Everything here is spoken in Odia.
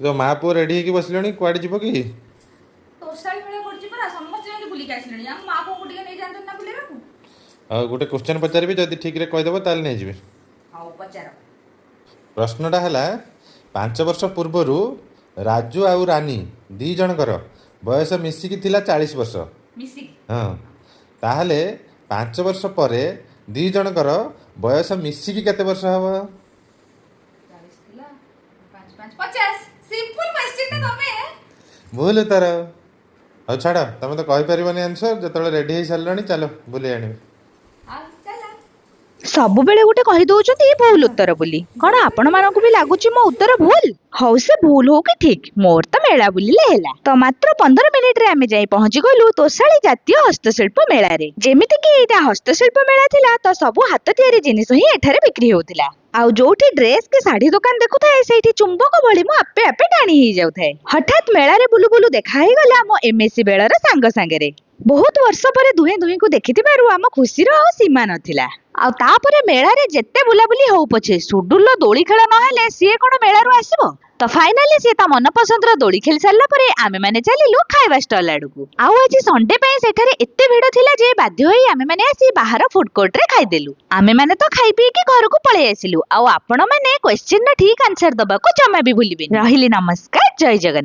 जो माँ पुओ रेडी होगी बसले कुआड़े जीव कि तोसाली मेला पड़छि परा समस्त जने बुली के आसलेनी हम मां को गुटिके नै जानत ना बुलेबा को गोटे क्वेश्चन पचारि जदि ठीक रे कहीदेव ताल नहीं जी हाउ पचार प्रश्नटा है 5 वर्ष पूर्वर राजू आउ रानी दी जनकर बयस मिसिकी थिला 40 वर्ष मिसी हाँ ताहले 5 वर्ष पर दी जनकर बयस मिसिकी केते वर्ष हब 40 थिला 5 5 50 सिंपल क्वेश्चन तमे भूल उत्तर हौ छाड़ तुम तो कही पारबनी आंसर जो रेडी हो सारे चलो बुले आने हां चला ସବୁବେଳେ ଗୋଟେ କହି ଦଉଛନ୍ତି ଭୁଲ ଉତ୍ତର ବୋଲି। କଣ ଆପଣ ମାନଙ୍କୁ ବି ଲାଗୁଛି ମୋ ଉତ୍ତର ଭୁଲ? ହଉ ସେ ଭୁଲ ହଉ କି ଠିକ, ମୋର ତ ମେଳା ବୁଲିଲେ ହେଲା। ତ ମାତ୍ର 15 ମିନିଟରେ ଆମେ ଯାଇ ପହଞ୍ଚି ଗଲୁ ତୋଷାଳୀ ଜାତୀୟ ହସ୍ତଶିଳ୍ପ ମେଳାରେ। ଯେମିତି କି ଏଇଟା ହସ୍ତଶିଳ୍ପ ମେଳା ଥିଲା ତ ସବୁ ହାତ ତିଆରି ଜିନିଷ ହିଁ ଏଠାରେ ବିକ୍ରି ହେଉଥିଲା। ଆଉ ଯୋଉଠି ଡ୍ରେସ କି ଶାଢୀ ଦୋକାନ ଦେଖୁଥାଏ ସେଇଠି ଚୁମ୍ବକ ଭଳି ମୁଁ ଆପେ ଆପେ ଟାଣି ହେଇଯାଉଥାଏ। ହଠାତ୍ ମେଳାରେ ବୁଲୁ ବୁଲୁ ଦେଖା ହେଇଗଲା ମୋ ଏମଏସସି ବେଳର ସାଙ୍ଗ ସାଙ୍ଗରେ। ବହୁତ ବର୍ଷ ପରେ ଦୁହେଁ ଦୁହିଁକୁ ଦେଖିଥିବାରୁ ଆମ ଖୁସିର ଆଉ ସୀମା ନଥିଲା। ଆଉ ତାପରେ ମେଳାରେ ଯେତେ ବୁଲାବୁଲି ହଉ ପଛେ ସୁଡୁଲ ଦୋଳି ଖେଳ ନହେଲେ ସିଏ କଣ ମେଳାରୁ ଆସିବ? ତ ଫାଇନାଲି ସିଏ ତା ମନ ପସନ୍ଦର ଦୋଳି ଖେଳି ସାରିଲା ପରେ ଆମେମାନେ ଚାଲିଲୁ ଖାଇବା ଷ୍ଟଲ ଆଡକୁ। ଆଉ ଆଜି ସଣ୍ଡେ ପାଇଁ ସେଠାରେ ଏତେ ଭିଡ ଥିଲା ଯେ ବାଧ୍ୟ ହୋଇ ଆମେମାନେ ଆସି ବାହାର ଫୁଡ କୋର୍ଟରେ ଖାଇଦେଲୁ। ଆମେମାନେ ତ ଖାଇ ପିଇକି ଘରକୁ ପଳେଇ ଆସିଲୁ। ଆଉ ଆପଣମାନେ କ୍ୱେଶ୍ଚିନର ଠିକ ଆନ୍ସର ଦବାକୁ ଜମା ବି ଭୁଲିବେନି। ରହିଲି ନମସ୍କାର, ଜୟ ଜଗନ୍ନାଥ।